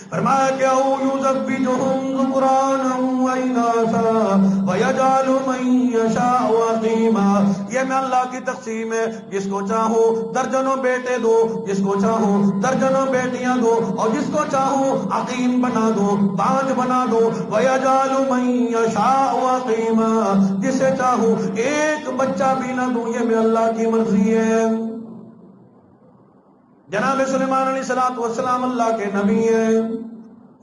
فرمایا کہ او یزوجہم ذکرانا و اناثا ویجعل من یشاء عقیما. یہ میں اللہ کی تقسیم ہے، جس کو چاہوں درجنوں بیٹے دو، جس کو چاہوں درجنوں بیٹیاں دو، اور جس کو چاہوں عقیم بنا دو، بانج بنا دو. ویجعل من یشاء عقیما، جسے چاہوں ایک بچہ بھی نہ دوں. یہ میں اللہ کی مرضی ہے. جناب سلیمان علیہ الصلوۃ والسلام اللہ کے نبی ہیں.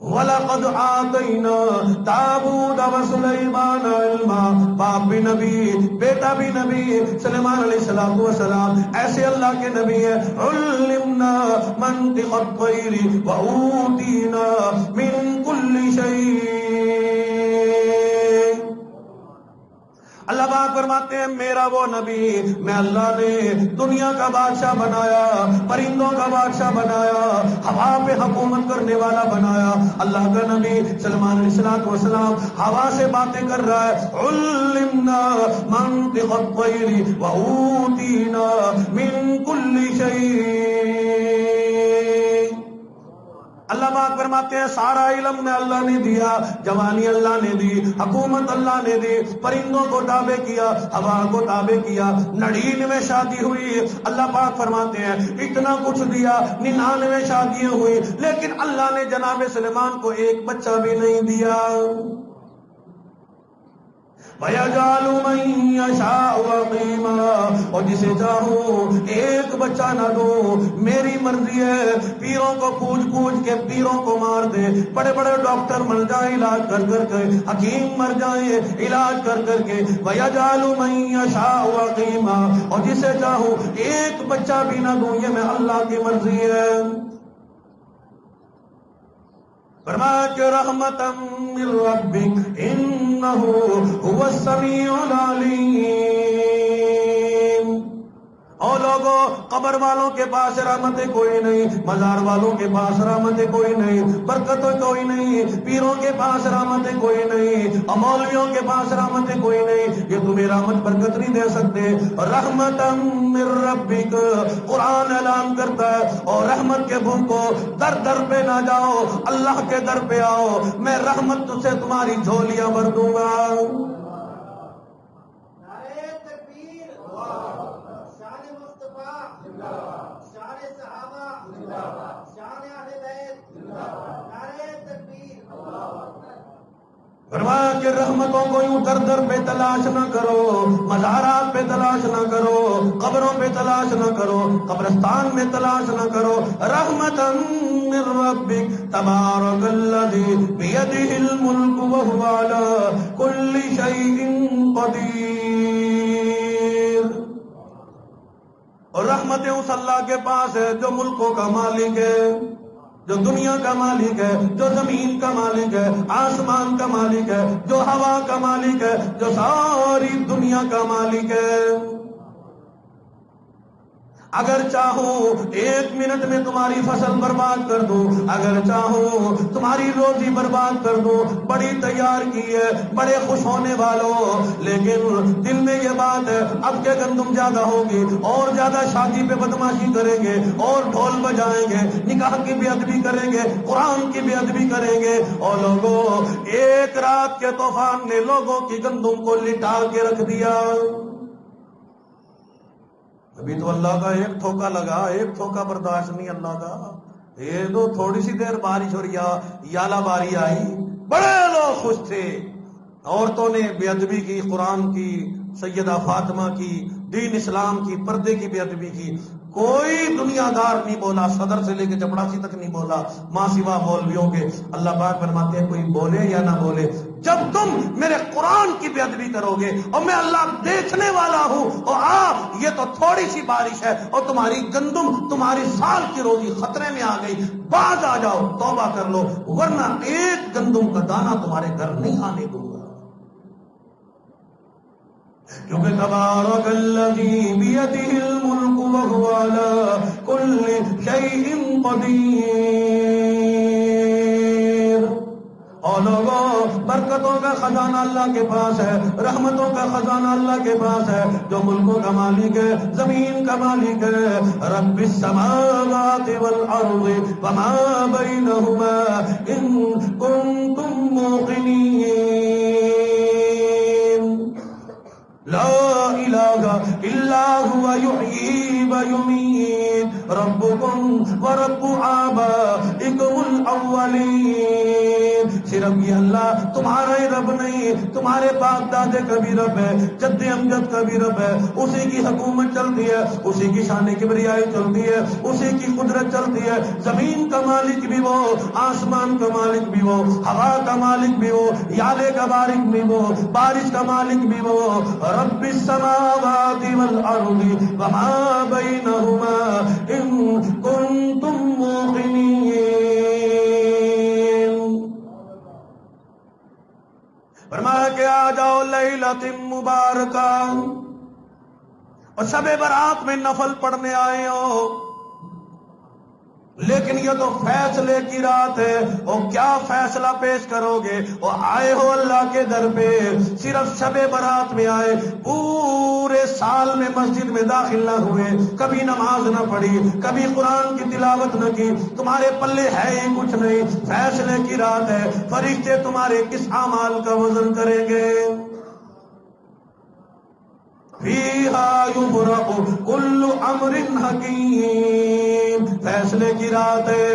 وَلَقَدْ آتَيْنَا دَاوُودَ وَسُلَيْمَانَ عِلْمًا. باپ بھی نبی، بیٹا بھی نبی، سلیمان علیہ الصلوۃ والسلام ایسے اللہ کے نبی ہیں. عُلِّمْنَا مَنطِقَ الطَّيْرِ وَأُوتِينَا مِن كُلِّ شَيْءٍ. اللہ پاک فرماتے ہیں میرا وہ نبی، میں اللہ نے دنیا کا بادشاہ بنایا، پرندوں کا بادشاہ بنایا، ہوا پہ حکومت کرنے والا بنایا. اللہ کا نبی سلیمان علیہ الصلوۃ والسلام ہوا سے باتیں کر رہا ہے. علمنا منطق الطیر وأوتینا من کل شیء. اللہ پاک فرماتے ہیں سارا علم میں اللہ نے دیا، جوانی اللہ نے دی، حکومت اللہ نے دی، پرندوں کو تابع کیا، ہوا کو تابع کیا. 99 شادی ہوئی. اللہ پاک فرماتے ہیں اتنا کچھ دیا، 99 شادیاں ہوئی، لیکن اللہ نے جناب سلیمان کو ایک بچہ بھی نہیں دیا. وَيَجْعَلُ مَن يَشَاءُ عَقِيمًا. اور جسے چاہوں ایک بچہ نہ دو. میری مرضی ہے. پیروں کو پوچھ پوچھ کے پیروں کو مار دے، بڑے بڑے ڈاکٹر مر جائیں علاج کر کر کے، حکیم مر جائیں علاج کر کر کے. وَيَجْعَلُ مَن يَشَاءُ عَقِيمًا. اور جسے چاہوں ایک بچہ بھی نہ دوں. یہ میں اللہ کی مرضی ہے. فرمایا کہ رحمتم من ربک انہ هو السمیع العلیم. اور لوگوں قبر والوں کے پاس رحمتیں کوئی نہیں، مزار والوں کے پاس رحمتیں کوئی نہیں، برکتیں کوئی نہیں، پیروں کے پاس رحمتیں کوئی نہیں، مولویوں کے پاس رحمتیں کوئی نہیں. یہ تمہیں رحمت برکت نہیں دے سکتے. رحمتم من ربک قرآن اعلان کرتا ہے. اور رحمت کے بھوکو در در پہ نہ جاؤ، اللہ کے در پہ آؤ. میں رحمت تجھ سے تمہاری جھولیاں بھر دوں گا. فرمایا کہ رحمتوں کو یوں در در پہ تلاش نہ کرو، مزارات پہ تلاش نہ کرو، قبروں پہ تلاش نہ کرو، قبرستان میں تلاش نہ کرو. رحمتاً من ربک تبارک الذی بیدہ الملک وہو علی کل شیء قدیر. اور رحمتیں اس اللہ کے پاس ہے جو ملکوں کا مالک ہے، جو دنیا کا مالک ہے، جو زمین کا مالک ہے، آسمان کا مالک ہے، جو ہوا کا مالک ہے، جو ساری دنیا کا مالک ہے. اگر چاہوں 1 منٹ میں تمہاری فصل برباد کر دوں، اگر چاہوں تمہاری روزی برباد کر دوں. بڑی تیار کی ہے، بڑے خوش ہونے والوں، لیکن دل میں یہ بات ہے اب کے گندم زیادہ ہوگی، اور زیادہ شادی پہ بدماشی کریں گے، اور ڈھول بجائیں گے، نکاح کی بے ادبی کریں گے، قرآن کی بے ادبی کریں گے. اور لوگوں 1 ایک رات کے طوفان نے لوگوں کی گندم کو لٹا کے رکھ دیا. ابھی تو اللہ کا ایک ٹھوکا لگا، ایک ٹھوکا برداشت نہیں اللہ کا. یہ تو تھوڑی سی دیر بارش اور یالا باری آئی، بڑے لوگ خوش تھے. عورتوں نے بے ادبی کی، قرآن کی، سیدہ فاطمہ کی، دین اسلام کی، پردے کی بے ادبی کی. کوئی دنیا دار نہیں بولا، صدر سے لے کے چپڑاسی تک نہیں بولا، ماں سوا مولویوں کے. اللہ پاک فرماتے ہیں کوئی بولے یا نہ بولے، جب تم میرے قرآن کی بے ادبی کرو گے اور میں اللہ دیکھنے والا ہوں، اور یہ تو تھوڑی سی بارش ہے اور تمہاری گندم، تمہاری سال کی روزی خطرے میں آ گئی، باز آ جاؤ، توبہ کر لو، ورنہ ایک گندم کا دانہ تمہارے گھر نہیں آنے دوں گا. کیونکہ تبارک الذی بیدہ الملک وہو علی کل شیء قدیر. اور لوگوں، برکتوں کا خزانہ اللہ کے پاس ہے، رحمتوں کا خزانہ اللہ کے پاس ہے، جو ملکوں کا مالک ہے، زمین کا مالک ہے. رب السماوات والارض وما بینہما ان کنتم موقنین. لا الہ الا هو یحیی و یمیت ربکم و رب آبائکم الاولین. صرف یہ اللہ تمہارا ہی رب نہیں، تمہارے باپ دادے کا بھی رب ہے، جد امجد کا بھی رب ہے. اسی کی حکومت چلتی ہے، اسی کی شان کبریائی چلتی ہے، اسی کی قدرت چلتی ہے. زمین کا مالک بھی وہ، آسمان کا مالک بھی وہ، ہوا کا مالک بھی وہ، یالے کا مالک بھی وہ، بارش کا مالک بھی وہ. رب السماوات والارض وما بینہما ان کنتم موقنین. فرمایا کہ آ جاؤ لیلۃ مبارکہ، اور شب برات میں نفل پڑھنے آئے ہو، لیکن یہ تو فیصلے کی رات ہے. اور کیا فیصلہ پیش کرو گے؟ اور آئے ہو اللہ کے در پہ، صرف شب برات میں آئے، پورے سال میں مسجد میں داخل نہ ہوئے، کبھی نماز نہ پڑھی، کبھی قرآن کی تلاوت نہ کی، تمہارے پلے ہے ہی کچھ نہیں. فیصلے کی رات ہے، فرشتے تمہارے کس اعمال کا وزن کریں گے؟ فیہا یفرق کل امر حکیم. فیصلے کی رات ہے،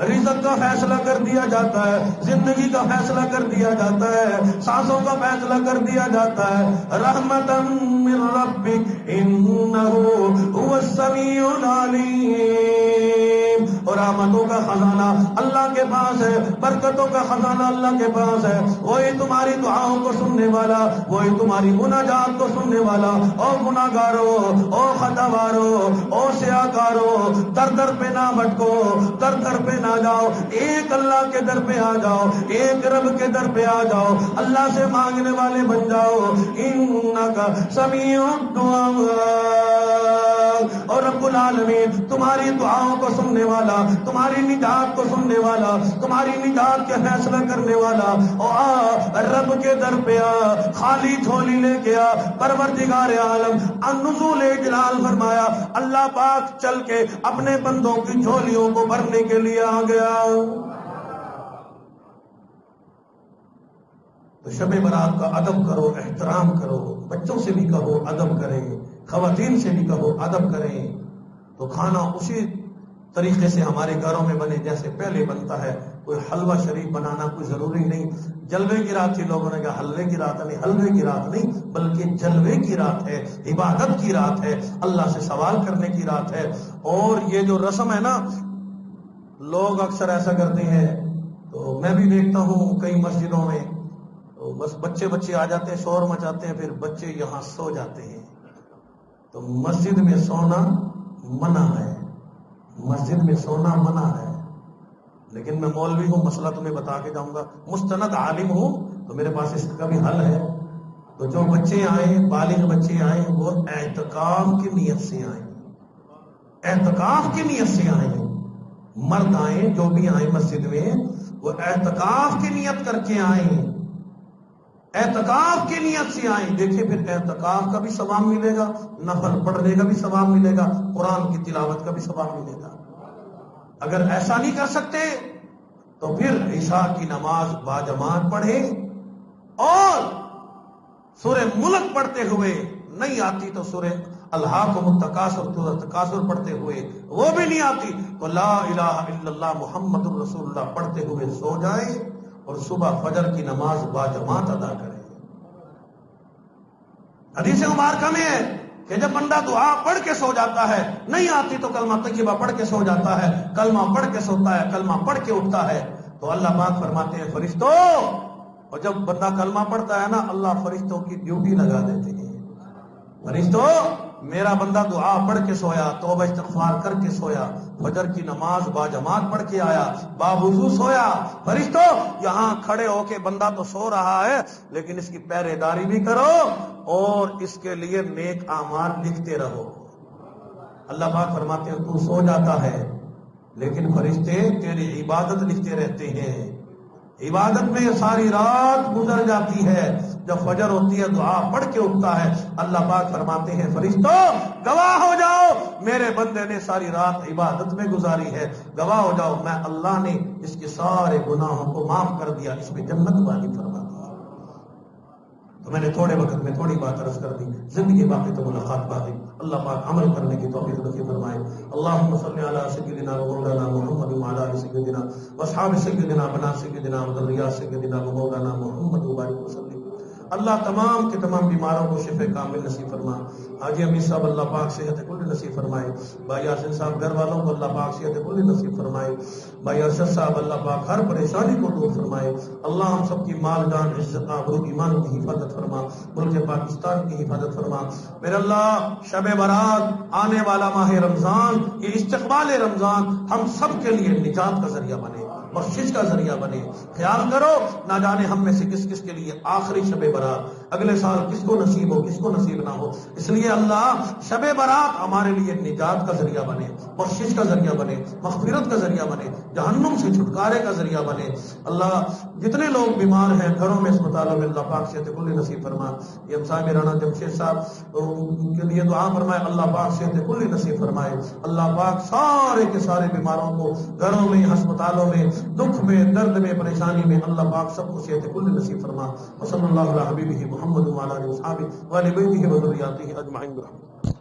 رزق کا فیصلہ کر دیا جاتا ہے، زندگی کا فیصلہ کر دیا جاتا ہے، سانسوں کا فیصلہ کر دیا جاتا ہے. رحمتا من ربک انہ هو السمیع العلیم. اور رحمتوں کا خزانہ اللہ کے پاس ہے، برکتوں کا خزانہ اللہ کے پاس ہے. وہی تمہاری دعاؤں کو سننے والا، وہی تمہاری مناجات کو سننے والا. او گناہگارو، او خطاوارو، او سیاکارو، در در پہ نہ بھٹکو، در در پہ نہ جاؤ، ایک اللہ کے در پہ آ جاؤ، ایک رب کے در پہ آ جاؤ، اللہ سے مانگنے والے بن جاؤ. انکا سمیع الدعاء. اور رب العالمین تمہاری دعاؤں کو سننے والا، تمہاری نجات کو سننے والا، تمہاری نجات کے فیصلہ کرنے والا. اور رب کے در پہ آ، خالی جھولی لے کے آ. پروردگار عالم النزول جلال فرمایا، اللہ پاک چل کے اپنے بندوں کی جھولیوں کو بھرنے کے لیے آ گیا. تو شب برات کا ادب کرو، احترام کرو، بچوں سے بھی کہو ادب کریں، خواتین سے بھی کہو ادب کریں. تو کھانا اسی طریقے سے ہمارے گھروں میں بنے جیسے پہلے بنتا ہے. کوئی حلوہ شریف بنانا کوئی ضروری نہیں. جلوے کی رات تھی، لوگوں نے کہا حلوے کی رات نہیں، حلوے کی رات نہیں بلکہ جلوے کی رات ہے، عبادت کی رات ہے، اللہ سے سوال کرنے کی رات ہے. اور یہ جو رسم ہے نا، لوگ اکثر ایسا کرتے ہیں، تو میں بھی دیکھتا ہوں کئی مسجدوں میں، تو بس بچے آ جاتے ہیں، شور مچاتے ہیں، پھر بچے یہاں سو جاتے ہیں. تو مسجد میں سونا منع ہے، مسجد میں سونا منع ہے. لیکن میں مولوی ہوں، مسئلہ تمہیں بتا کے جاؤں گا، مستند عالم ہوں، تو میرے پاس اس کا بھی حل ہے. تو جو بچے آئیں، بالغ بچے آئیں، وہ اعتکاف کی نیت سے آئیں، اعتکاف کی نیت سے آئیں. مرد آئیں، جو بھی آئیں مسجد میں، وہ اعتکاف کی نیت کر کے آئیں، اعتکاف کی نیت سے آئیں. دیکھیں پھر اعتکاف کا بھی ثواب ملے گا، نفل پڑھنے کا بھی ثواب ملے گا، قرآن کی تلاوت کا بھی ثواب ملے گا. اگر ایسا نہیں کر سکتے تو پھر عشاء کی نماز باجماعت پڑھے، اور سورہ ملک پڑھتے ہوئے نہیں آتی تو سورہ الہاکم التکاثر پڑھتے ہوئے وہ بھی نہیں آتی تو لا الہ الا اللہ محمد الرسول اللہ پڑھتے ہوئے سو جائے، اور صبح فجر کی نماز باجماعت ادا کرے۔ حدیث مبارکہ میں ہے کہ جب بندہ دعا پڑھ کے سو جاتا ہے، نہیں آتی تو کلمہ طیبہ پڑھ کے سو جاتا ہے، کلمہ پڑھ کے سوتا ہے، کلمہ پڑھ کے اٹھتا ہے، تو اللہ پاک فرماتے ہیں فرشتوں، اور جب بندہ کلمہ پڑھتا ہے نا، اللہ فرشتوں کی ڈیوٹی لگا دیتے ہیں، فرشتوں میرا بندہ دعا پڑھ کے سویا، توبہ استغفار کر کے سویا، فجر کی نماز باجماعت پڑھ کے آیا، باوضو سویا، فرشتوں یہاں کھڑے ہو کے بندہ تو سو رہا ہے لیکن اس کی پہرے داری بھی کرو اور اس کے لیے نیک اعمال لکھتے رہو۔ اللہ پاک فرماتے ہیں تو سو جاتا ہے لیکن فرشتے تیری عبادت لکھتے رہتے ہیں، عبادت میں ساری رات گزر جاتی ہے، جب فجر ہوتی ہے دعا پڑھ کے اٹھتا ہے، اللہ پاک فرماتے ہیں فرشتوں گواہ ہو جاؤ میرے بندے نے ساری رات عبادت میں گزاری ہے، گواہ ہو جاؤ میں اللہ نے اس کے سارے گناہوں کو معاف کر دیا، اس میں جنت والی فرما دی۔ تو میں نے تھوڑے وقت میں تھوڑی بات عرض کر دی، زندگی باقی تو ملاقات باقی، اللہ پاک عمل کرنے کی توفیق نصیب فرمائے۔ اللہم صلی علی سیدنا و مولانا محمد وعلی آل سیدنا واصحاب سیدنا بنا سیدنا و ذریات سیدنا و مولانا محمد وبارک وسلم۔ اللہ تمام کے تمام بیماروں کو شفا کامل نصیب فرما، حاجی امیر صاحب اللہ پاک صحت کل نصیب فرمائے، بھائی یاسین صاحب گھر والوں کو اللہ پاک صحت کل نصیب فرمائے، بھائی ارشد صاحب اللہ پاک ہر پریشانی کو دور فرمائے، اللہ ہم سب کی مال جان عزت آبرو ایمان کی حفاظت فرما، ملک پاکستان کی حفاظت فرما، میرے اللہ شب برات آنے والا ماہ رمضان، یہ استقبال رمضان ہم سب کے لیے نجات کا ذریعہ بنے، بخشش کا ذریعہ بنے، خیال کرو نہ جانے ہم میں سے کس کس کے لیے آخری شب برات اگلے سال کس کو نصیب ہو کس کو نصیب نہ ہو، اس لیے اللہ شب برات ہمارے لیے نجات کا ذریعہ بنے، بخشش کا ذریعہ بنے، مغفرت کا ذریعہ بنے، جہنم سے چھٹکارے کا ذریعہ بنے۔ اللہ جتنے لوگ بیمار ہیں گھروں میں اسپتالوں میں اللہ پاک صحت کل نصیب فرما، یہ ہم صاحب رانا جمشید صاحب ان کے لیے دعا فرمائے، اللہ پاک صحت کل نصیب فرمائے، اللہ پاک سارے کے سارے بیماروں کو گھروں میں ہسپتالوں میں دکھ میں درد میں پریشانی میں اللہ پاک سب کو صحت کل نصیب فرما، وصلی اللہ علی حبیبہ محمد وعلی آلہ وصحبہ وعلی بیتہ وذریاتہ اجمعین برحمتہ۔